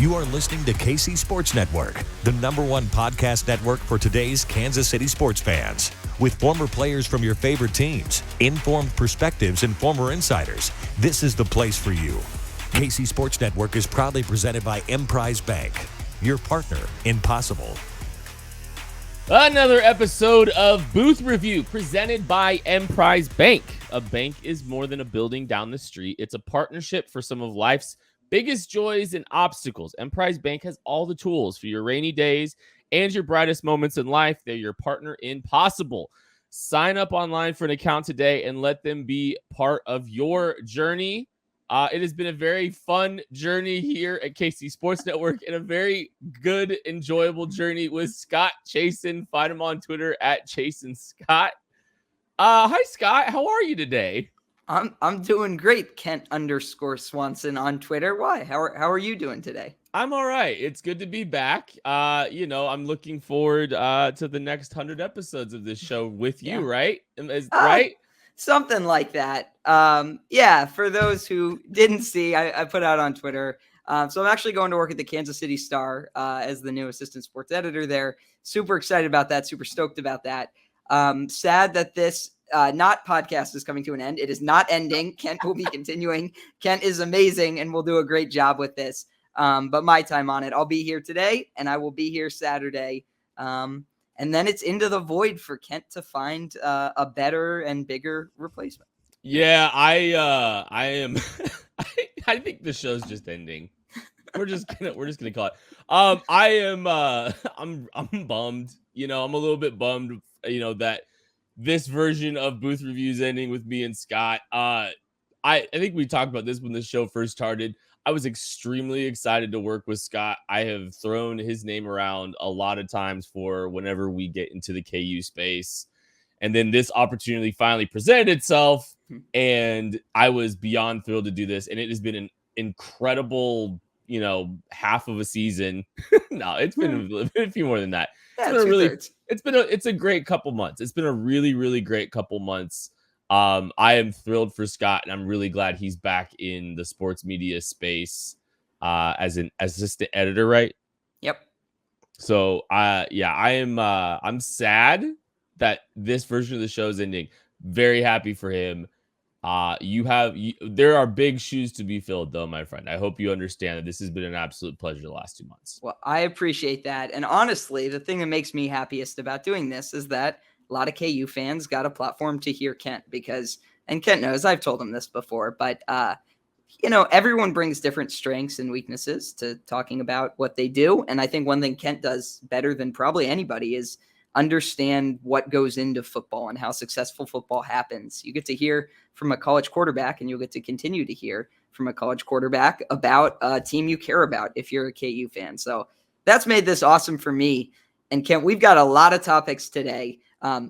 You are listening to KC Sports Network, the #1 podcast network for today's Kansas City sports fans. With former players from your favorite teams, informed perspectives, and former insiders, this is the place for you. KC Sports Network is proudly presented by Emprise Bank, your partner in possible. Another episode of Booth Review presented by Emprise Bank. A bank is more than a building down the street. It's a partnership for some of life's biggest joys and obstacles. Emprise Bank has all the tools for your rainy days and your brightest moments in life. They're your partner in possible. Sign up online for an account today and let them be part of your journey. It has been a very fun journey here at KC Sports Network and a very good, enjoyable journey with Scott Chasen. Find him on Twitter at Chasen Scott. Hi, Scott. How are you today? I'm doing great. Kent_Swanson on Twitter. Why? How are you doing today? I'm all right. It's good to be back. I'm looking forward to the next 100 episodes of this show with you, right? Right? Something like that. For those who didn't see, I put out on Twitter. So I'm actually going to work at the Kansas City Star as the new assistant sports editor there. Super excited about that. Super stoked about that. Sad that this not podcast is coming to an end. It is not ending. Kent will be continuing. Kent is amazing and will do a great job with this. But my time on it, I'll be here today and I will be here Saturday. And then it's into the void for Kent to find a better and bigger replacement. Yeah, I am. I think the show's just ending. We're just gonna call it. I'm bummed. I'm a little bit bummed. That this version of Booth Reviews ending with me and Scott. I think we talked about this when the show first started. I was extremely excited to work with Scott. I have thrown his name around a lot of times for whenever we get into the KU space. And then this opportunity finally presented itself, and I was beyond thrilled to do this. And it has been an incredible, half of a season. No, it's been a few more than that. It's a great couple months. It's been a really, really great couple months. I am thrilled for Scott, and I'm really glad he's back in the sports media space as an assistant editor, right? Yep. So, I am. I'm sad that this version of the show is ending. Very happy for him. There are big shoes to be filled, though, my friend. I hope you understand that this has been an absolute pleasure the last 2 months. Well, I appreciate that, and honestly, the thing that makes me happiest about doing this is that a lot of KU fans got a platform to hear Kent and Kent knows, I've told him this before, but, everyone brings different strengths and weaknesses to talking about what they do. And I think one thing Kent does better than probably anybody is understand what goes into football and how successful football happens. You get to hear from a college quarterback, and you'll get to continue to hear from a college quarterback about a team you care about if you're a KU fan. So that's made this awesome for me. And Kent, we've got a lot of topics today.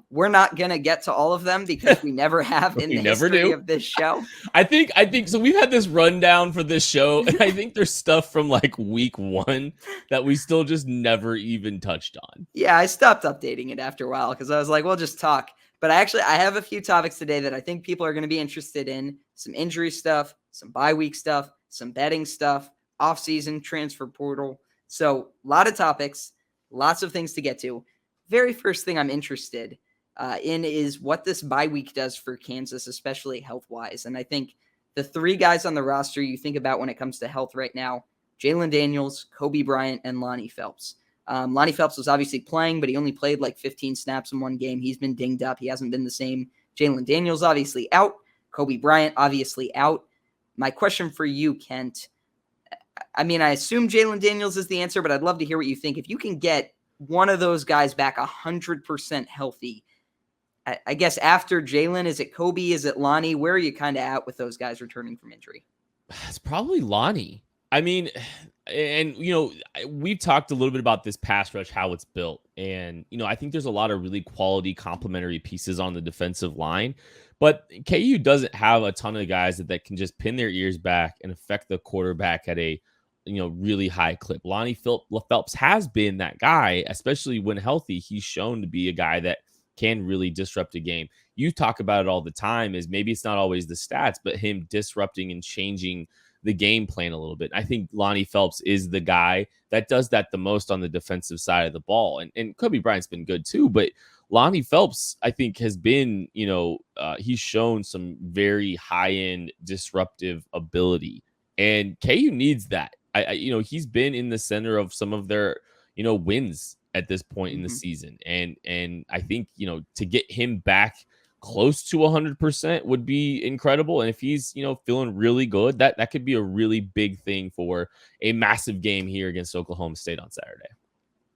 We're not going to get to all of them because we never have in the history of this show. I think so. We've had this rundown for this show, and I think there's stuff from like week 1 that we still just never even touched on. Yeah, I stopped updating it after a while because I was like, we'll just talk. But I have a few topics today that I think people are going to be interested in. Some injury stuff, some bye week stuff, some betting stuff, offseason transfer portal. So a lot of topics, lots of things to get to. Very first thing I'm interested in is what this bye week does for Kansas, especially health-wise. And I think the 3 guys on the roster you think about when it comes to health right now, Jalen Daniels, Kobe Bryant, and Lonnie Phelps. Lonnie Phelps was obviously playing, but he only played like 15 snaps in one game. He's been dinged up. He hasn't been the same. Jalen Daniels obviously out. Kobe Bryant obviously out. My question for you, Kent, I assume Jalen Daniels is the answer, but I'd love to hear what you think. If you can get one of those guys back 100% healthy, I guess after Jalen, is it Kobe? Is it Lonnie? Where are you kind of at with those guys returning from injury? It's probably Lonnie. We've talked a little bit about this pass rush, how it's built. And, I think there's a lot of really quality complementary pieces on the defensive line. But KU doesn't have a ton of guys that can just pin their ears back and affect the quarterback at a really high clip. Lonnie Phelps has been that guy, especially when healthy. He's shown to be a guy that can really disrupt a game. You talk about it all the time, is maybe it's not always the stats, but him disrupting and changing the game plan a little bit. I think Lonnie Phelps is the guy that does that the most on the defensive side of the ball. And Kobe Bryant's been good too, but Lonnie Phelps, I think, has been, he's shown some very high-end disruptive ability. And KU needs that. He's been in the center of some of their, wins at this point in the season. And I think, to get him back close to 100% would be incredible. And if he's, feeling really good, that could be a really big thing for a massive game here against Oklahoma State on Saturday.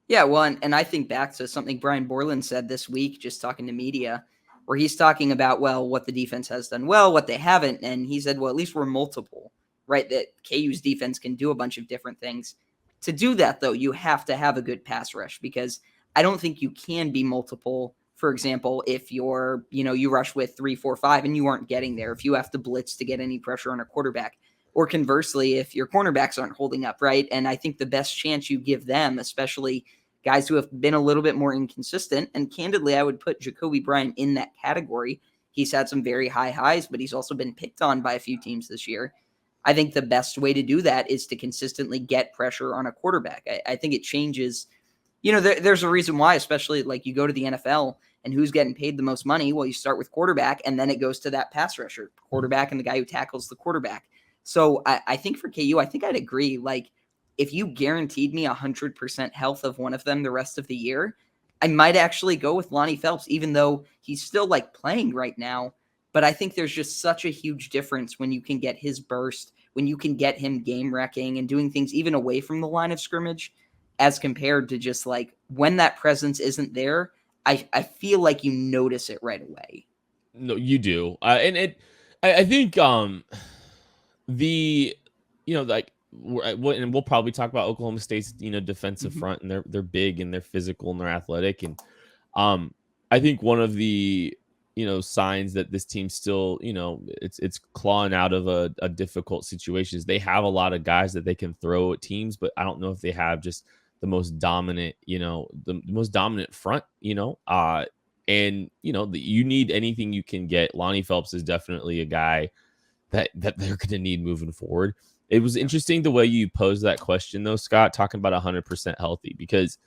Yeah, well, and I think back to something Brian Borland said this week, just talking to media, where he's talking about, well, what the defense has done well, what they haven't. And he said, well, at least we're multiple, right? That KU's defense can do a bunch of different things. To do that, though, you have to have a good pass rush, because I don't think you can be multiple. For example, if you're, you rush with 3, 4, 5 and you aren't getting there, if you have to blitz to get any pressure on a quarterback, or conversely, if your cornerbacks aren't holding up, right? And I think the best chance you give them, especially guys who have been a little bit more inconsistent, and candidly, I would put Jacoby Bryant in that category. He's had some very high highs, but he's also been picked on by a few teams this year. I think the best way to do that is to consistently get pressure on a quarterback. I think it changes. There's a reason why, especially like you go to the NFL and who's getting paid the most money. Well, you start with quarterback, and then it goes to that pass rusher, quarterback, and the guy who tackles the quarterback. So I think for KU, I think I'd agree. Like, if you guaranteed me 100% health of one of them the rest of the year, I might actually go with Lonnie Phelps, even though he's still like playing right now. But I think there's just such a huge difference when you can get his burst, when you can get him game wrecking and doing things even away from the line of scrimmage, as compared to just like when that presence isn't there. I feel like you notice it right away. No, you do. I think and we'll probably talk about Oklahoma State's defensive front, and they're big and they're physical and they're athletic, and I think one of the signs that this team still it's clawing out of a difficult situation is they have a lot of guys that they can throw at teams, but I don't know if they have just the most dominant the most dominant front, and you need anything you can get. Lonnie Phelps is definitely a guy that they're going to need moving forward. It was interesting the way you posed that question, though, Scott, talking about 100% healthy, because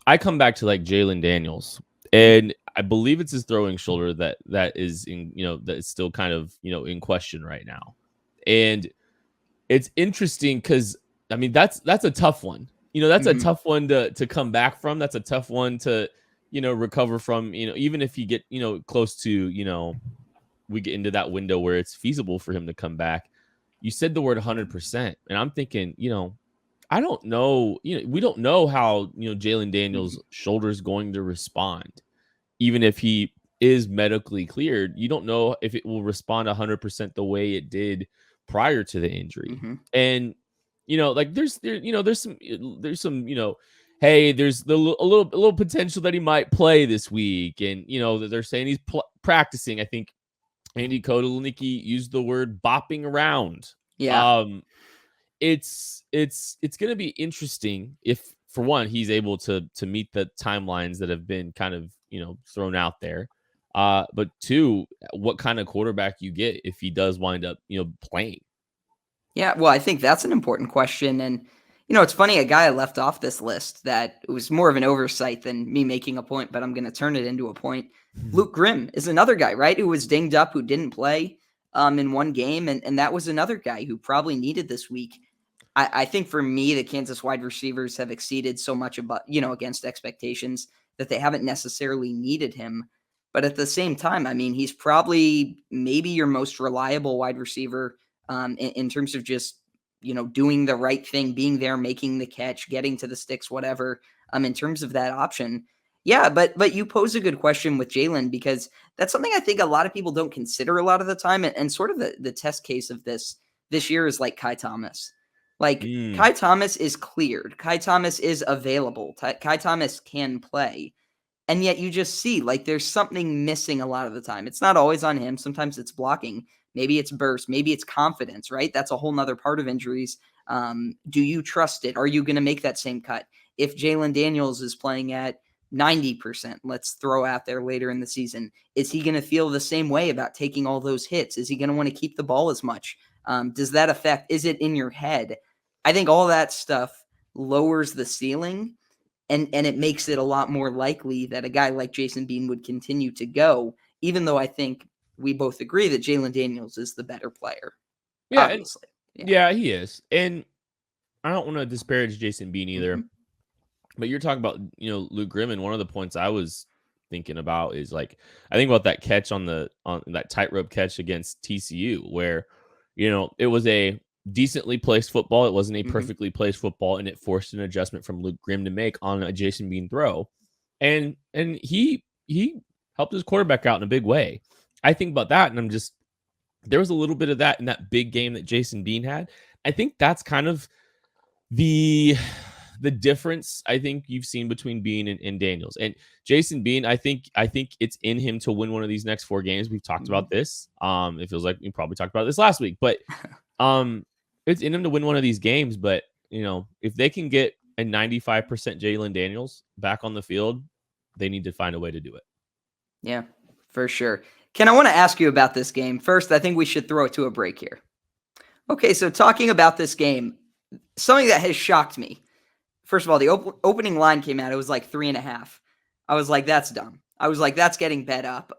I come back to like Jalen Daniels, and I believe it's his throwing shoulder that is in, that is still kind of, in question right now. And it's interesting because, I mean, that's a tough one. That's a tough one to come back from. That's a tough one to, recover from, even if you get, close to, we get into that window where it's feasible for him to come back. You said the word 100%, and I'm thinking, I don't know, we don't know how, Jalen Daniels' shoulder is going to respond. Even if he is medically cleared, you don't know if it will respond 100% the way it did prior to the injury. And, like there's some, hey, there's a little potential that he might play this week. And, they're saying he's practicing. I think Andy Kotelnicki used the word bopping around. Yeah. It's going to be interesting if, for one, he's able to meet the timelines that have been kind of, thrown out there. But two, what kind of quarterback you get if he does wind up, playing. Yeah, well, I think that's an important question. And, it's funny, a guy I left off this list that it was more of an oversight than me making a point, but I'm going to turn it into a point. Luke Grimm is another guy, right, who was dinged up, who didn't play in one game. And that was another guy who probably needed this week. I think for me, the Kansas wide receivers have exceeded so much about, against expectations that they haven't necessarily needed him. But at the same time, I mean, he's probably maybe your most reliable wide receiver in terms of just, doing the right thing, being there, making the catch, getting to the sticks, whatever, in terms of that option. Yeah, but you pose a good question with Jalen, because that's something I think a lot of people don't consider a lot of the time. And sort of the test case of this year is like Kai Thomas. Like Kai Thomas is cleared. Kai Thomas is available. Kai Thomas can play. And yet you just see like there's something missing a lot of the time. It's not always on him. Sometimes it's blocking. Maybe it's burst. Maybe it's confidence, right? That's a whole nother part of injuries. Do you trust it? Are you going to make that same cut? If Jalen Daniels is playing at 90%, let's throw out there later in the season, is he going to feel the same way about taking all those hits? Is he going to want to keep the ball as much? Does that affect, is it in your head? I think all that stuff lowers the ceiling, and it makes it a lot more likely that a guy like Jason Bean would continue to go, even though I think we both agree that Jalen Daniels is the better player. Yeah, Obviously. yeah, he is. And I don't want to disparage Jason Bean either. But you're talking about, Luke Grimm, one of the points I was thinking about is I think about that catch on that tightrope catch against TCU where, it was a decently placed football. It wasn't a perfectly placed football, and it forced an adjustment from Luke Grimm to make on a Jason Bean throw. And he helped his quarterback out in a big way. I think about that, and there was a little bit of that in that big game that Jason Bean had. I think that's kind of the difference I think you've seen between Bean and Daniels. And Jason Bean, I think it's in him to win one of these next 4 games. We've talked about this. It feels like we probably talked about this last week, but it's in him to win one of these games. But if they can get a 95% Jalen Daniels back on the field, they need to find a way to do it. Yeah, for sure. Ken, I want to ask you about this game. First, I think we should throw it to a break here. Okay, so talking about this game, something that has shocked me. First of all, the opening line came out. It was like 3.5. I was like, that's dumb. I was like, that's getting bet up.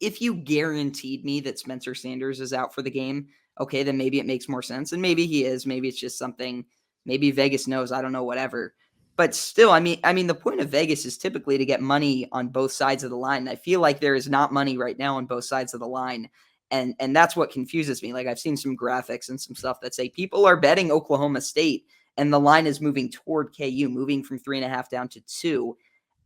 If you guaranteed me that Spencer Sanders is out for the game, okay, then maybe it makes more sense. And maybe he is. Maybe it's just something, maybe Vegas knows. I don't know, whatever. But still, I mean, the point of Vegas is typically to get money on both sides of the line. And I feel like there is not money right now on both sides of the line. And that's what confuses me. Like, I've seen some graphics and some stuff that say people are betting Oklahoma State and the line is moving toward KU, moving from 3.5 down to 2.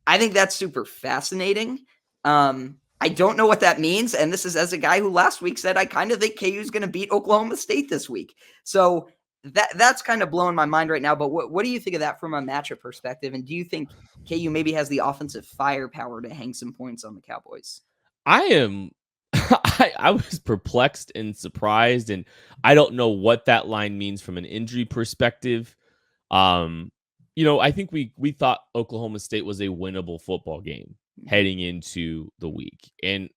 I think that's super fascinating. I don't know what that means. And this is as a guy who last week said, I kind of think KU is going to beat Oklahoma State this week. So that's kind of blowing my mind right now. But what do you think of that from a matchup perspective? And do you think KU maybe has the offensive firepower to hang some points on the Cowboys? I was perplexed and surprised, and I don't know what that line means from an injury perspective. I think we thought Oklahoma State was a winnable football game heading into the week. And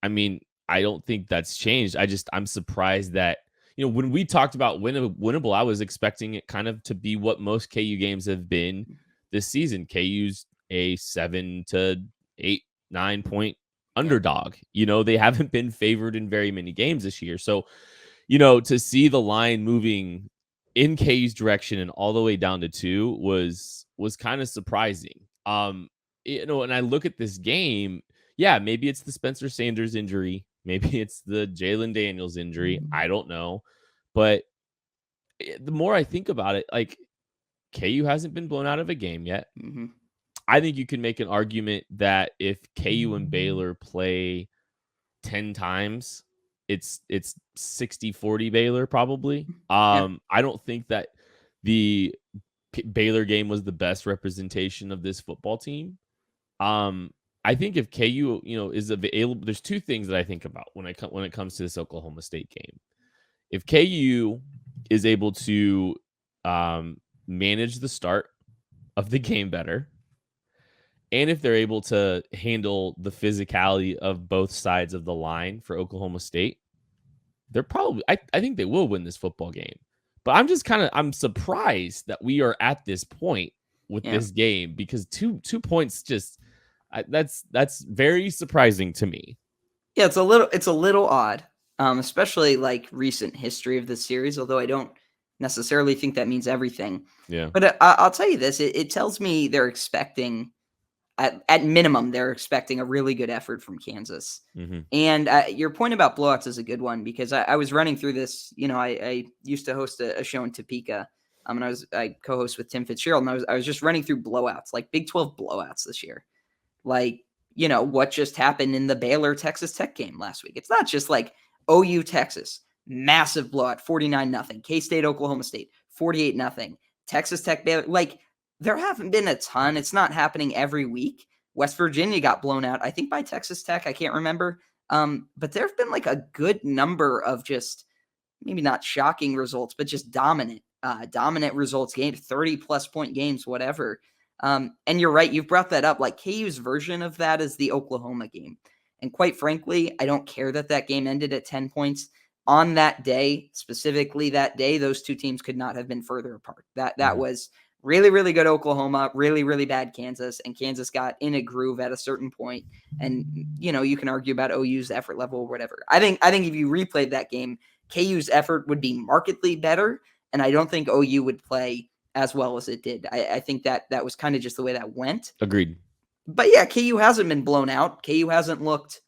I mean, I don't think that's changed. I'm surprised that, when we talked about winnable, I was expecting it kind of to be what most KU games have been this season. KU's a 7 to 8, 9 point underdog. They haven't been favored in very many games this year. So, to see the line moving in KU's direction and all the way down to 2 was kind of surprising. And I look at this game, yeah, maybe it's the Spencer Sanders injury, maybe it's the Jalen Daniels injury, I don't know. But the more I think about it, like, KU hasn't been blown out of a game yet. I think you can make an argument that if KU and Baylor play 10 times, it's 60-40 Baylor probably. I don't think that the Baylor game was the best representation of this football team. I think if KU, is available, there's 2 things that I think about when it comes to this Oklahoma State game. If KU is able to manage the start of the game better, and if they're able to handle the physicality of both sides of the line for Oklahoma State, they're probably, I think they will win this football game. But I'm surprised that we are at this point with this game, because two points that's very surprising to me. Yeah, it's a little odd, especially like recent history of this series, although I don't necessarily think that means everything. Yeah. But I'll tell you this, it tells me they're expecting, at minimum, they're expecting a really good effort from Kansas. And your point about blowouts is a good one, because I was running through this. I used to host a show in Topeka, and I co-host with Tim Fitzgerald, and I was just running through blowouts, like Big 12 blowouts this year. Like, what just happened in the Baylor Texas Tech game last week. It's not just like OU Texas, massive blowout, 49-0. K-State Oklahoma State, 48-0. Texas Tech Baylor, like, there haven't been a ton. It's not happening every week. West Virginia got blown out, I think, by Texas Tech. I can't remember. But there have been like a good number of just maybe not shocking results, but just dominant results, game 30+ point games, whatever. And you're right. You've brought that up. Like, KU's version of that is the Oklahoma game. And quite frankly, I don't care that game ended at 10 points. on that day, specifically that day, those two teams could not have been further apart. That was really, really good Oklahoma, really, really bad Kansas, and Kansas got in a groove at a certain point. And, you can argue about OU's effort level or whatever. I think if you replayed that game, KU's effort would be markedly better, and I don't think OU would play as well as it did. I think that was kind of just the way that went. Agreed. But yeah, KU hasn't been blown out. KU hasn't looked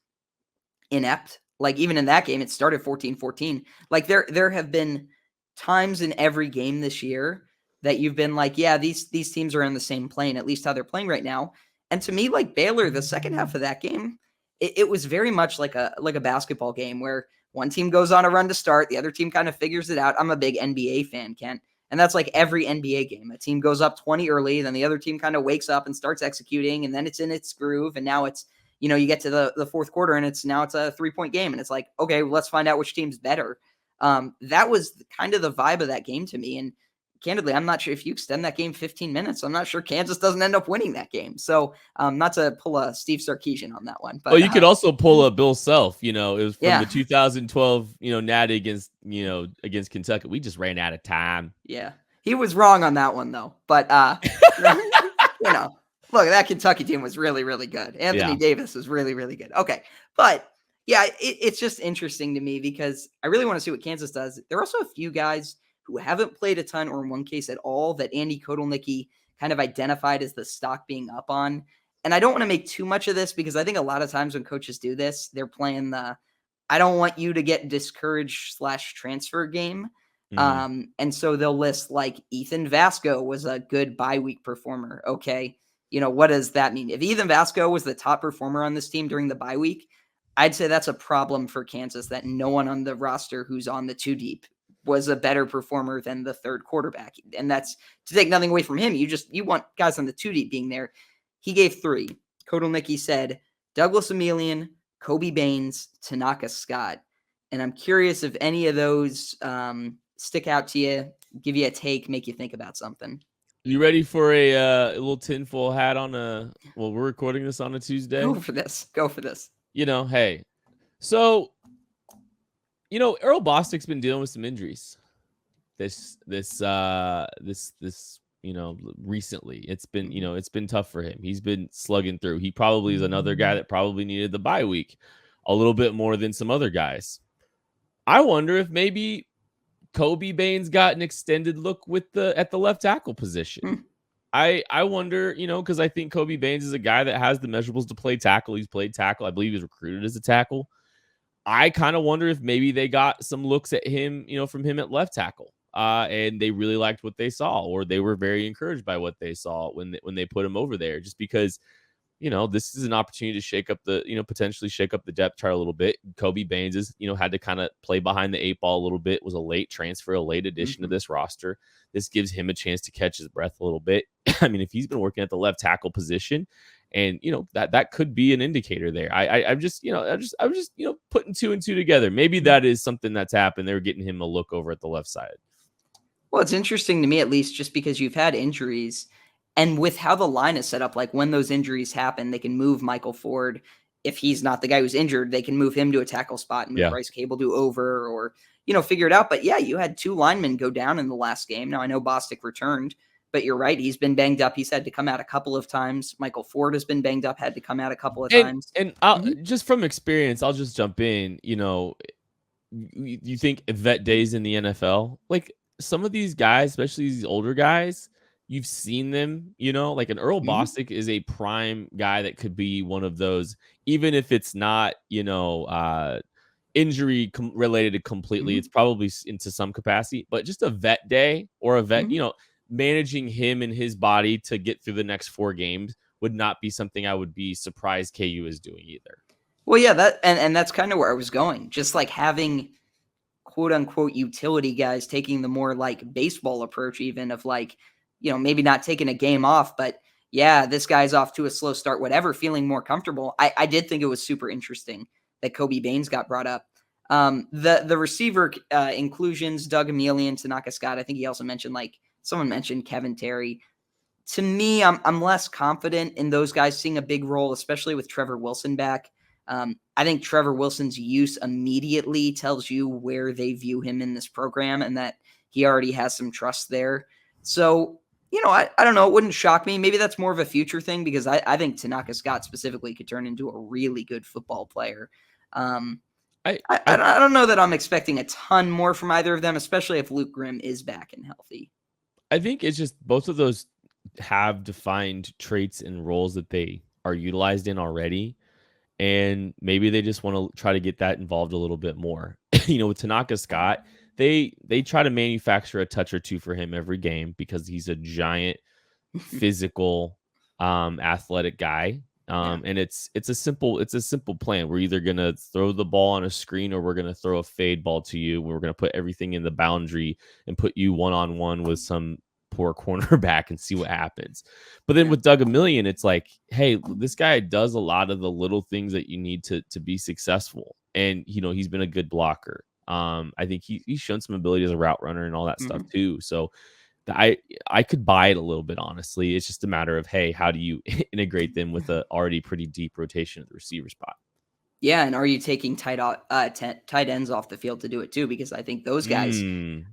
inept. Like even in that game, it started 14-14. Like there have been times in every game this year that you've been like, yeah, these teams are on the same plane, at least how they're playing right now. And to me, like Baylor, the second half of that game, it was very much like a basketball game where one team goes on a run to start, the other team kind of figures it out. I'm a big NBA fan, Kent. And that's like every NBA game. A team goes up 20 early, then the other team kind of wakes up and starts executing, and then it's in its groove. And now it's, you get to the fourth quarter and it's a 3-point game. And it's like, okay, well, let's find out which team's better. That was kind of the vibe of that game to me. And candidly, I'm not sure if you extend that game 15 minutes, I'm not sure Kansas doesn't end up winning that game. So not to pull a Steve Sarkisian on that one. But well, you could also pull a Bill Self, it was from Yeah. the 2012, natty against Kentucky. We just ran out of time. Yeah. He was wrong on that one though. But look, that Kentucky team was really, really good. Anthony Davis was really, really good. Okay. But yeah, it's just interesting to me because I really want to see what Kansas does. There are also a few guys who haven't played a ton or in one case at all that Andy Kotelnicki kind of identified as the stock being up on. And I don't want to make too much of this because I think a lot of times when coaches do this, they're playing I don't want you to get discouraged /transfer game. And so they'll list like Ethan Vasco was a good bye week performer. Okay. What does that mean? If Ethan Vasco was the top performer on this team during the bye week, I'd say that's a problem for Kansas that no one on the roster who's on the 2 deep was a better performer than the third quarterback. And that's to take nothing away from him. You want guys on the 2 deep being there. He gave 3. Kotelnicki said Douglas Emilian, Kobe Baines, Tanaka Scott. And I'm curious if any of those stick out to you, give you a take, make you think about something. You ready for a little tinfoil hat on we're recording this on a Tuesday? Go for this. Hey. So, Earl Bostic's been dealing with some injuries. This recently. It's been tough for him. He's been slugging through. He probably is another guy that probably needed the bye week a little bit more than some other guys. I wonder if maybe Kobe Baines got an extended look at the left tackle position. I wonder, because I think Kobe Baines is a guy that has the measurables to play tackle. He's played tackle. I believe he's recruited as a tackle. I kind of wonder if maybe they got some looks at him, from him at left tackle. And they really liked what they saw, or they were very encouraged by what they saw when they put him over there, just because, this is an opportunity to shake up potentially shake up the depth chart a little bit. Kobe Baines is, had to kind of play behind the 8 ball a little bit, was a late transfer, a late addition to this roster. This gives him a chance to catch his breath a little bit. I mean, if he's been working at the left tackle position, and that could be an indicator there. I'm just putting 2 and 2 together. Maybe that is something that's happened. They're getting him a look over at the left side. Well, it's interesting to me, at least, just because you've had injuries, and with how the line is set up, like when those injuries happen, they can move Michael Ford. If he's not the guy who's injured, they can move him to a tackle spot and move Bryce Cable to over, or figure it out. But yeah, you had 2 linemen go down in the last game. Now I know Bostic returned, but you're right. He's been banged up. He's had to come out a couple of times. Michael Ford has been banged up, had to come out a couple of times. And just from experience, I'll just jump in. You think vet days in the NFL, like some of these guys, especially these older guys, you've seen them, like an Earl Bostic is a prime guy that could be one of those, even if it's not, injury related completely. It's probably into some capacity, but just a vet day or a vet, managing him and his body to get through the next 4 games would not be something I would be surprised KU is doing either. Well, yeah, that's kind of where I was going. Just like having quote unquote utility guys taking the more like baseball approach, even of like, maybe not taking a game off, but yeah, this guy's off to a slow start, whatever, feeling more comfortable. I did think it was super interesting that Kobe Baines got brought up. The receiver inclusions, Doug Emilian, Tanaka Scott. I think he also mentioned someone mentioned Kevin Terry. To me, I'm less confident in those guys seeing a big role, especially with Trevor Wilson back. I think Trevor Wilson's use immediately tells you where they view him in this program and that he already has some trust there. So, I don't know. It wouldn't shock me. Maybe that's more of a future thing because I think Tanaka Scott specifically could turn into a really good football player. I don't know that I'm expecting a ton more from either of them, especially if Luke Grimm is back and healthy. I think it's just both of those have defined traits and roles that they are utilized in already. And maybe they just want to try to get that involved a little bit more. With Tanaka Scott, they try to manufacture a touch or two for him every game because he's a giant, physical, athletic guy. And it's a simple plan. We're either gonna throw the ball on a screen or we're gonna throw a fade ball to you. We're gonna put everything in the boundary and put you one-on-one with some poor cornerback and see what happens. But then with Doug Emillion, it's like, hey, this guy does a lot of the little things that you need to be successful. And he's been a good blocker. I think he's shown some ability as a route runner and all that stuff too. So I could buy it a little bit, honestly. It's just a matter of, hey, how do you integrate them with a already pretty deep rotation at the receiver spot? Yeah, and are you taking tight ends off the field to do it too? Because I think those guys,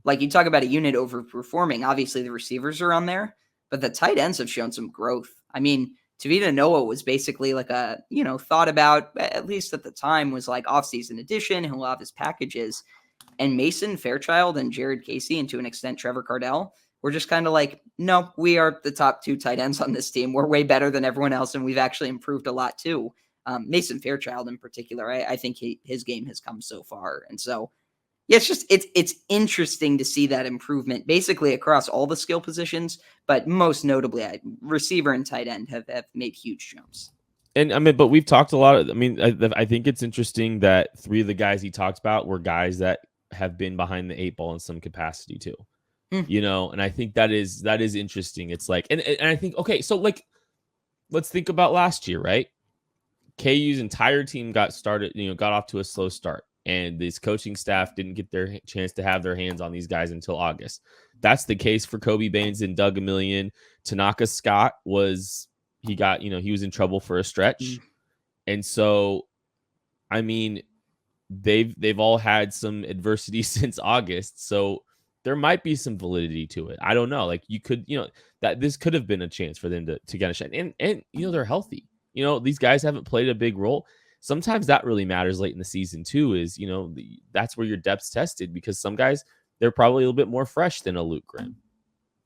like you talk about a unit overperforming, obviously the receivers are on there, but the tight ends have shown some growth. I mean, Tavita Noah was basically like a, thought about, at least at the time, was like off-season addition. He'll have his packages. And Mason Fairchild and Jared Casey, and to an extent Trevor Cardell, were just kind of like, no, we are the top 2 tight ends on this team. We're way better than everyone else, and we've actually improved a lot too. Mason Fairchild in particular, I think his game has come so far. And so, yeah, it's interesting to see that improvement basically across all the skill positions, but most notably, receiver and tight end have made huge jumps. And but we've talked a lot. I think it's interesting that 3 of the guys he talked about were guys that have been behind the 8 ball in some capacity too. And I think that is interesting. It's like, and I think, okay, so like, let's think about last year, right? KU's entire team got off to a slow start, and this coaching staff didn't get their chance to have their hands on these guys until August. That's the case for Kobe Baines and Doug Emillion. Tanaka Scott he was in trouble for a stretch. And so, I mean, they've all had some adversity since August. So there might be some validity to it. I don't know. Like you could, that this could have been a chance for them to get a shot. And they're healthy. These guys haven't played a big role. Sometimes that really matters late in the season too, is, that's where your depth's tested, because some guys, they're probably a little bit more fresh than a Luke Grimm.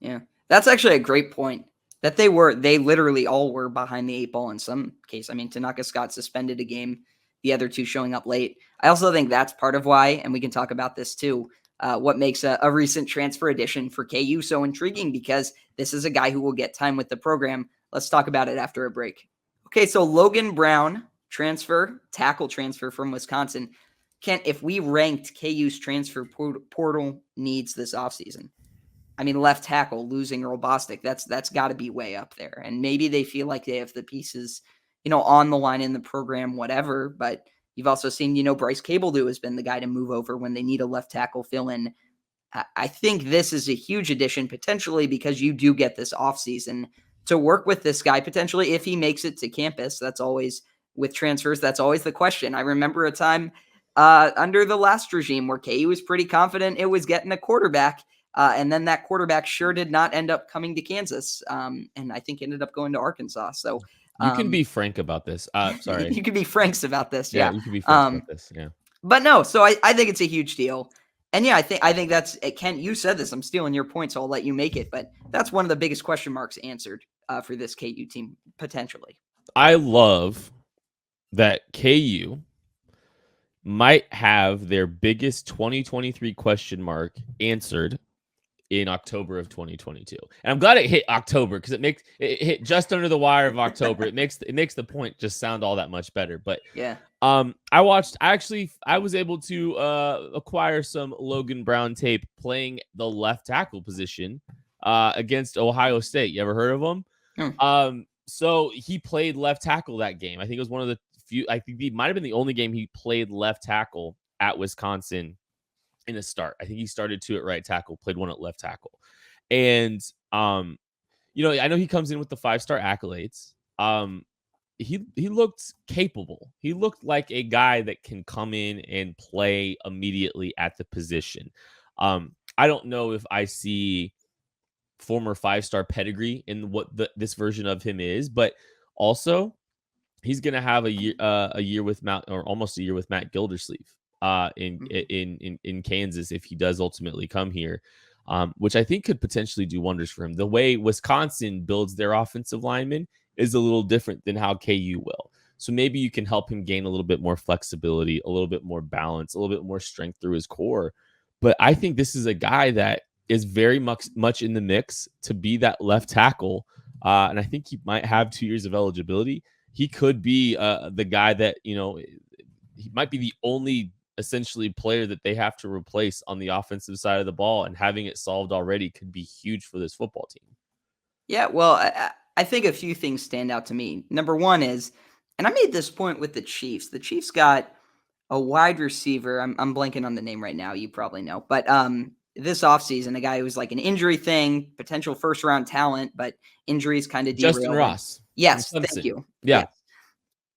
Yeah. That's actually a great point. That they literally all were behind the 8 ball in some case. I mean, Tanaka Scott suspended a game, the other 2 showing up late. I also think that's part of why, and we can talk about this too, what makes a recent transfer addition for KU so intriguing, because this is a guy who will get time with the program. Let's talk about it after a break. Okay, so Logan Brown, tackle transfer from Wisconsin. Kent, if we ranked KU's transfer portal needs this offseason, I mean, left tackle, losing Earl Bostic, that's got to be way up there. And maybe they feel like they have the pieces, on the line in the program, whatever. But you've also seen, Bryce Cabledew has been the guy to move over when they need a left tackle fill in. I think this is a huge addition potentially, because you do get this offseason to work with this guy potentially if he makes it to campus. That's always, with transfers, that's always the question. I remember a time under the last regime where KU was pretty confident it was getting a quarterback. And then that quarterback sure did not end up coming to Kansas, and I think ended up going to Arkansas. So you can be frank about this. Sorry, you can be franks about this. Yeah, you can be frank about this. Yeah, but no. So I think it's a huge deal, and yeah, I think that's Kent. You said this. I'm stealing your point, so I'll let you make it. But that's one of the biggest question marks answered for this KU team potentially. I love that KU might have their biggest 2023 question mark answered in October of 2022. And I'm glad it hit October, because it hit just under the wire of October. It makes the point just sound all that much better. But yeah, I was able to acquire some Logan Brown tape playing the left tackle position against Ohio State. You ever heard of him? So he played left tackle that game. I think it was one of the few, I think he might have been the only game he played left tackle at Wisconsin in a start. I think he started 2 at right tackle, played 1 at left tackle. And, I know he comes in with the 5-star accolades. he looked capable. He looked like a guy that can come in and play immediately at the position. I don't know if I see former 5-star pedigree in what this version of him is, but also he's going to have a year with Matt, or almost a year with Matt Gildersleeve in Kansas if he does ultimately come here, which I think could potentially do wonders for him. The way Wisconsin builds their offensive linemen is a little different than how KU will. So maybe you can help him gain a little bit more flexibility, a little bit more balance, a little bit more strength through his core. But I think this is a guy that is very much in the mix to be that left tackle. And I think he might have 2 years of eligibility. He could be the guy that, he might be the only essentially player that they have to replace on the offensive side of the ball, and having it solved already could be huge for this football team. Yeah, well, I think a few things stand out to me. Number one is, and I made this point with the Chiefs. The Chiefs got a wide receiver. I'm blanking on the name right now. You probably know. But this offseason, a guy who was like an injury thing, potential first-round talent, but injuries kind of derailed Justin Ross. Yes, thank you. Yeah. Yes.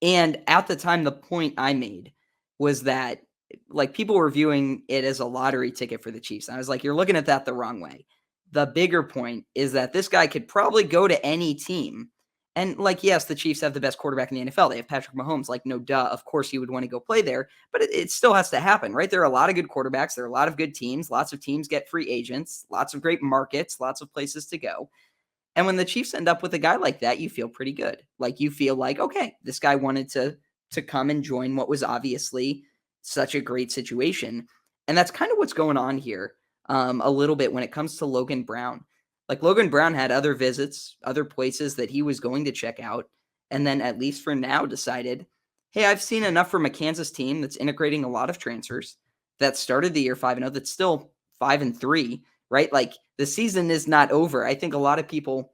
And at the time, the point I made was that like people were viewing it as a lottery ticket for the Chiefs. And I was like, you're looking at that the wrong way. The bigger point is that this guy could probably go to any team. And like, yes, the Chiefs have the best quarterback in the NFL. They have Patrick Mahomes. Like, no duh. Of course, you would want to go play there, but it still has to happen, right? There are a lot of good quarterbacks. There are a lot of good teams. Lots of teams get free agents, lots of great markets, lots of places to go. And when the Chiefs end up with a guy like that, you feel pretty good. Like you feel like, okay, this guy wanted to come and join what was obviously such a great situation. And that's kind of what's going on here a little bit when it comes to Logan Brown. Like Logan Brown had other visits, other places that he was going to check out. And then at least for now decided, hey, I've seen enough from a Kansas team that's integrating a lot of transfers that started the year 5-0, that's still 5-3, right? Like the season is not over. I think a lot of people,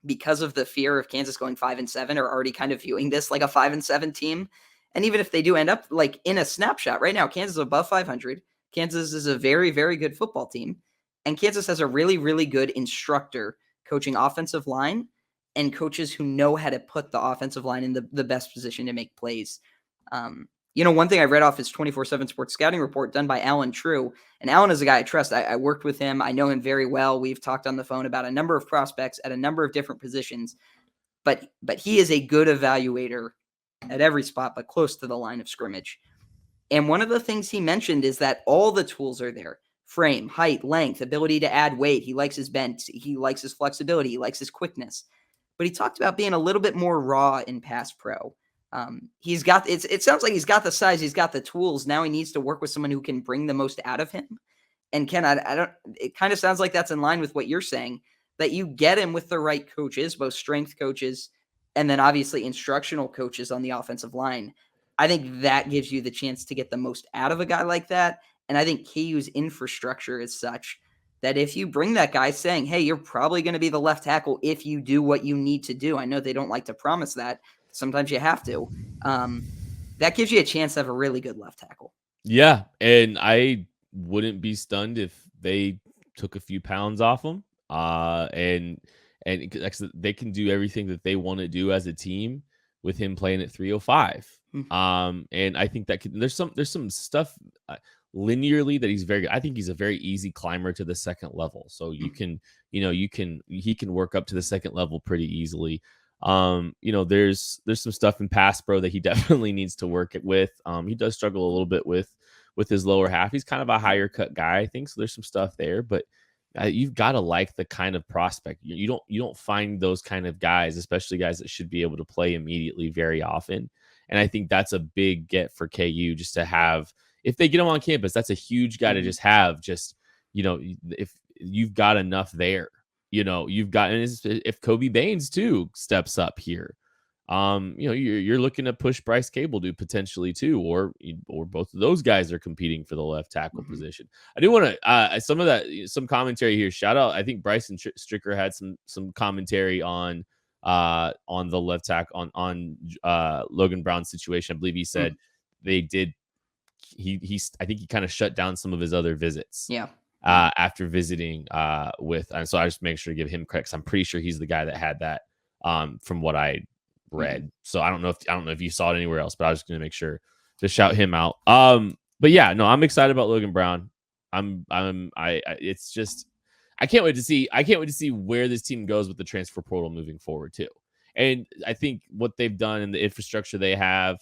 because of the fear of Kansas going 5-7, are already kind of viewing this like a 5-7 team. And even if they do end up like in a snapshot right now, Kansas is above 500. Kansas is a very, very good football team. And Kansas has a really, really good instructor coaching offensive line and coaches who know how to put the offensive line in the best position to make plays. One thing I read off his 24/7 sports scouting report done by Alan True. And Alan is a guy I trust. I worked with him. I know him very well. We've talked on the phone about a number of prospects at a number of different positions. But he is a good evaluator at every spot, but close to the line of scrimmage. And one of the things he mentioned is that all the tools are there. Frame, height, length, ability to add weight. He likes his bend. He likes his flexibility. He likes his quickness. But he talked about being a little bit more raw in pass pro. He's got it sounds like he's got the size, he's got the tools. Now he needs to work with someone who can bring the most out of him. And Ken, it kind of sounds like that's in line with what you're saying, that you get him with the right coaches, both strength coaches and then obviously instructional coaches on the offensive line. I think that gives you the chance to get the most out of a guy like that. And I think KU's infrastructure is such that if you bring that guy saying, hey, you're probably going to be the left tackle if you do what you need to do. I know they don't like to promise that. Sometimes you have to. That gives you a chance to have a really good left tackle. Yeah, and I wouldn't be stunned if they took a few pounds off him. And they can do everything that they want to do as a team with him playing at 305. Mm-hmm. And I think that there's some stuff linearly that he's very good. I think he's a very easy climber to the second level. So he can work up to the second level pretty easily. There's some stuff in pass pro that he definitely needs to work it with. He does struggle a little bit with his lower half. He's kind of a higher cut guy, I think. So there's some stuff there, but you've got to like the kind of prospect. You don't find those kind of guys, especially guys that should be able to play immediately very often. And I think that's a big get for KU, just to have, if they get him on campus, that's a huge guy to just have, if you've got enough there, you've got, and if Kobe Baines too steps up here, you're looking to push Bryce Cable to potentially too, or both of those guys are competing for the left tackle position. I do want to some commentary here. Shout out, I think Bryson Stricker had some commentary on the left tackle on Logan Brown's situation. I believe he said they did. I think he kind of shut down some of his other visits. Yeah. After visiting and so I just make sure to give him credit, 'cause I'm pretty sure he's the guy that had that from what I bread. So I don't know if you saw it anywhere else, but I was just going to make sure to shout him out. But yeah, no, I'm excited about Logan Brown. It's just, I can't wait to see where this team goes with the transfer portal moving forward too. And I think what they've done and the infrastructure they have,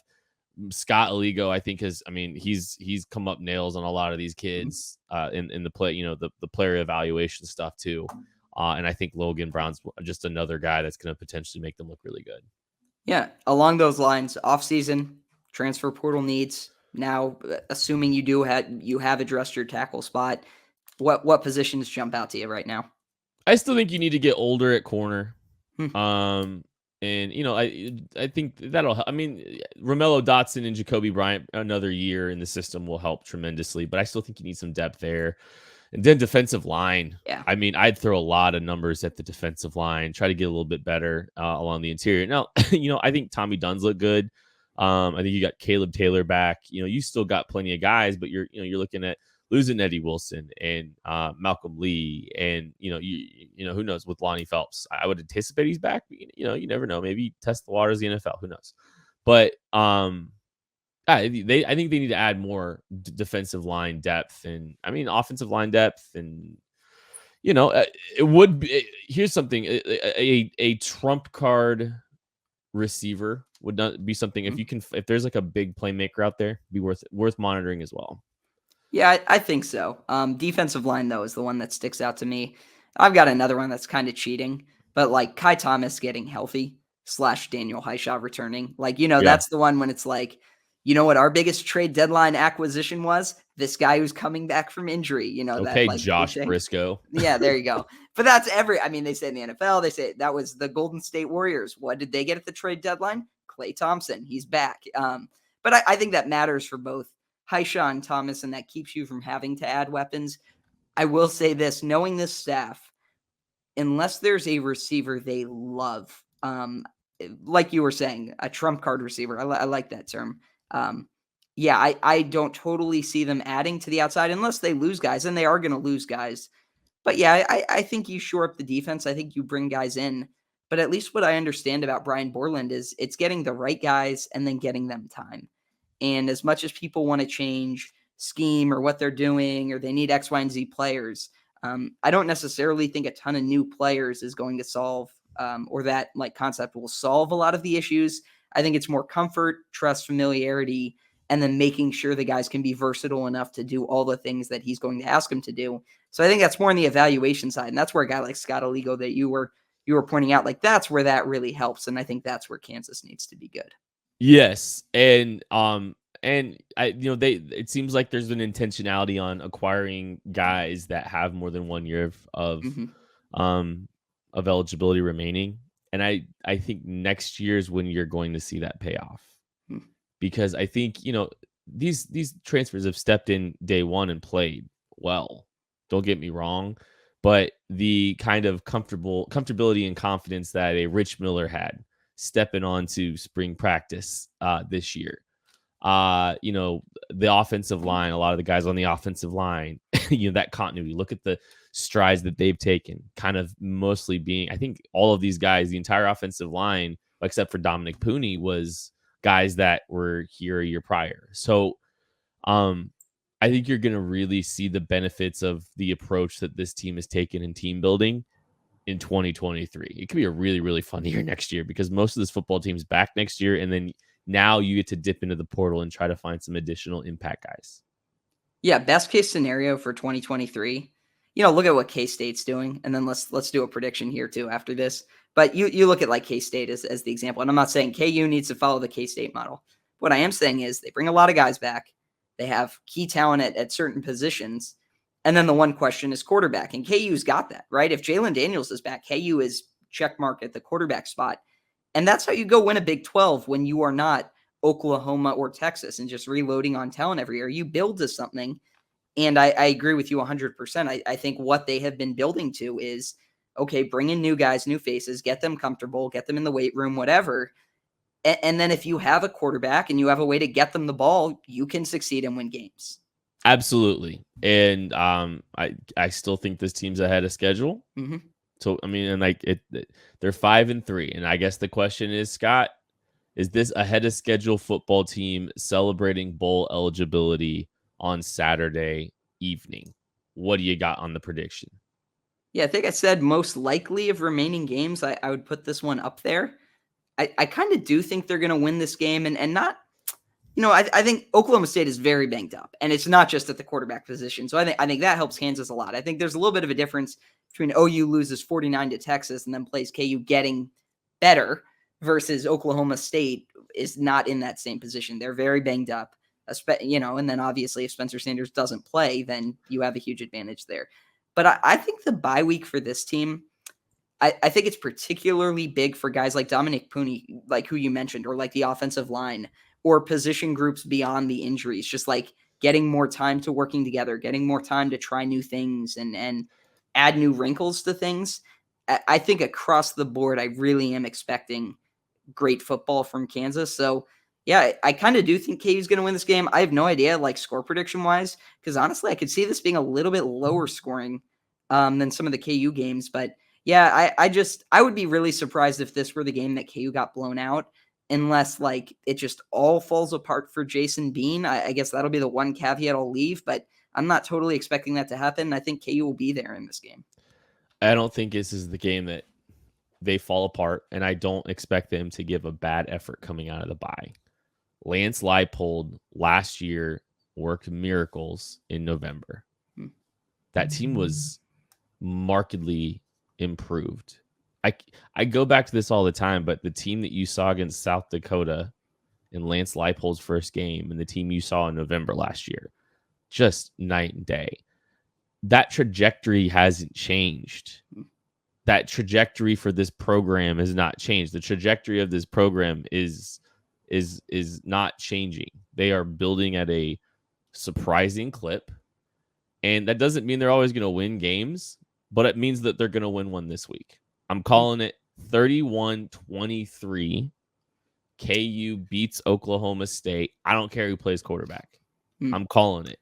Scott Aligo, I think he's come up nails on a lot of these kids in the play, the player evaluation stuff too. And I think Logan Brown's just another guy that's going to potentially make them look really good. Yeah, along those lines, offseason transfer portal needs. Now, assuming you have addressed your tackle spot, what positions jump out to you right now? I still think you need to get older at corner. And I think that'll help. I mean, Romello Dotson and Jacoby Bryant, another year in the system will help tremendously, but I still think you need some depth there. And then defensive line. Yeah. I mean, I'd throw a lot of numbers at the defensive line, try to get a little bit better along the interior. Now, I think Tommy Dunn's look good. I think you got Caleb Taylor back. You still got plenty of guys, but you're looking at losing Eddie Wilson and Malcolm Lee, and who knows with Lonnie Phelps. I would anticipate he's back. But, you never know. Maybe test the waters of the NFL. Who knows? But I think they need to add more defensive line depth, and offensive line depth, and it would be. Here's something: a trump card receiver would not be something if there's like a big playmaker out there, be worth monitoring as well. Yeah, I think so. Defensive line though is the one that sticks out to me. I've got another one that's kind of cheating, but like Kai Thomas getting healthy / Daniel Highshaw returning, that's the one when it's like, you know what our biggest trade deadline acquisition was? This guy who's coming back from injury. Okay, that, Josh Briscoe. Yeah, there you go. But that's they say in the NFL, they say that was the Golden State Warriors. What did they get at the trade deadline? Klay Thompson. He's back. But I think that matters for both Highshaw and Thomas, and that keeps you from having to add weapons. I will say this, knowing this staff, unless there's a receiver they love, like you were saying, a trump card receiver. I like that term. I don't totally see them adding to the outside unless they lose guys, and they are going to lose guys. But yeah, I think you shore up the defense. I think you bring guys in. But at least what I understand about Brian Borland is it's getting the right guys and then getting them time. And as much as people want to change scheme or what they're doing, or they need X, Y, and Z players, I don't necessarily think a ton of new players is going to solve or that like concept will solve a lot of the issues. I think it's more comfort, trust, familiarity, and then making sure the guys can be versatile enough to do all the things that he's going to ask them to do. So I think that's more on the evaluation side. And that's where a guy like Scott Aligo that you were pointing out, like that's where that really helps. And I think that's where Kansas needs to be good. Yes. And it seems like there's an intentionality on acquiring guys that have more than 1 year of eligibility remaining. And I think next year is when you're going to see that payoff, because I think, these transfers have stepped in day one and played well. Don't get me wrong, but the kind of comfortability and confidence that a Rich Miller had stepping onto spring practice this year, the offensive line, a lot of the guys on the offensive line, that continuity. Look at the strides that they've taken, kind of mostly being, I think all of these guys, the entire offensive line, except for Dominic Pooney, was guys that were here a year prior. So I think you're going to really see the benefits of the approach that this team has taken in team building in 2023. It could be a really, really fun year next year, because most of this football team's back next year. And then now you get to dip into the portal and try to find some additional impact guys. Yeah. Best case scenario for 2023, look at what K-State's doing. And then let's do a prediction here too after this. But you look at like K-State as the example. And I'm not saying KU needs to follow the K-State model. What I am saying is they bring a lot of guys back. They have key talent at certain positions. And then the one question is quarterback. And KU's got that, right? If Jalen Daniels is back, KU is checkmark at the quarterback spot. And that's how you go win a Big 12 when you are not Oklahoma or Texas and just reloading on talent every year. You build to something. And I agree with you 100%. I think what they have been building to is, okay, bring in new guys, new faces, get them comfortable, get them in the weight room, whatever. And then if you have a quarterback and you have a way to get them the ball, you can succeed and win games. Absolutely. And I still think this team's ahead of schedule. Mm-hmm. So, they're 5-3. And I guess the question is, Scott, is this ahead of schedule football team celebrating bowl eligibility on Saturday evening? What do you got on the prediction? Yeah, I think I said most likely of remaining games. I would put this one up there. I kind of do think they're going to win this game, and not, I think Oklahoma State is very banged up, and it's not just at the quarterback position. So I think that helps Kansas a lot. I think there's a little bit of a difference between OU loses 49 to Texas and then plays KU getting better versus Oklahoma State is not in that same position. They're very banged up, and then obviously if Spencer Sanders doesn't play, then you have a huge advantage there. But I think the bye week for this team, I think it's particularly big for guys like Dominic Pooney, like who you mentioned, or like the offensive line, or position groups beyond the injuries, just like getting more time to working together, getting more time to try new things and add new wrinkles to things. I think across the board, I really am expecting great football from Kansas. So yeah, I kind of do think KU's going to win this game. I have no idea, like score prediction wise, because honestly, I could see this being a little bit lower scoring than some of the KU games. But yeah, I would be really surprised if this were the game that KU got blown out, unless like it just all falls apart for Jason Bean. I guess that'll be the one caveat I'll leave, but I'm not totally expecting that to happen. I think KU will be there in this game. I don't think this is the game that they fall apart, and I don't expect them to give a bad effort coming out of the bye. Lance Leipold last year worked miracles in November. That team was markedly improved. I go back to this all the time, but the team that you saw against South Dakota in Lance Leipold's first game and the team you saw in November last year, just night and day. That trajectory hasn't changed. That trajectory for this program has not changed. The trajectory of this program is not changing. They are building at a surprising clip. And that doesn't mean they're always going to win games, but it means that they're going to win one this week. I'm calling it 31-23. KU beats Oklahoma State. I don't care who plays quarterback. I'm calling it.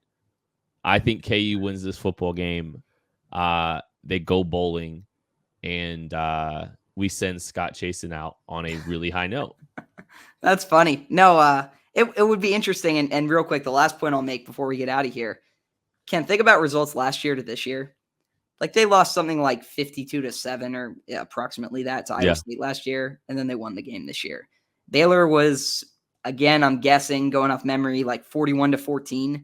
I think KU wins this football game. They go bowling, and we send Scott Chasen out on a really high note. That's funny. No, it would be interesting. And real quick, the last point I'll make before we get out of here. Ken, think about results last year to this year. Like they lost something like 52-7 or approximately that to Iowa State last year, and then they won the game this year. Baylor was, again, I'm guessing, going off memory, like 41-14.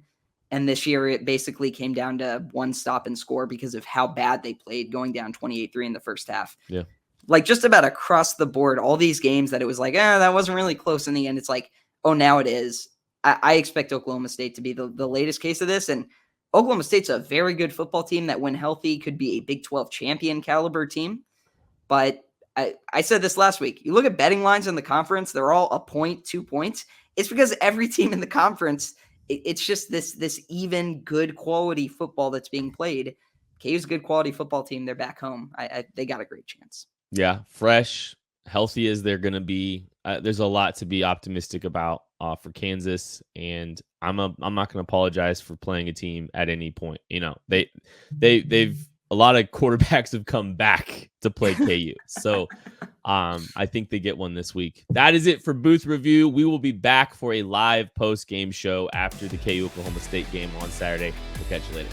And this year it basically came down to one stop and score because of how bad they played, going down 28-3 in the first half. Yeah. Like just about across the board, all these games that it was like, that wasn't really close in the end. It's like, oh, now it is. I expect Oklahoma State to be the latest case of this. And Oklahoma State's a very good football team that, when healthy, could be a Big 12 champion caliber team. But I said this last week. You look at betting lines in the conference, they're all a point, 2 points. It's because every team in the conference, it's just this even good quality football that's being played. KU's a good quality football team. They're back home. They got a great chance. Yeah, fresh, healthy as they're going to be. There's a lot to be optimistic about for Kansas, and I'm not going to apologize for playing a team at any point. They've a lot of quarterbacks have come back to play KU, so I think they get one this week. That is it for Booth Review. We will be back for a live post game show after the KU Oklahoma State game on Saturday. We'll catch you later.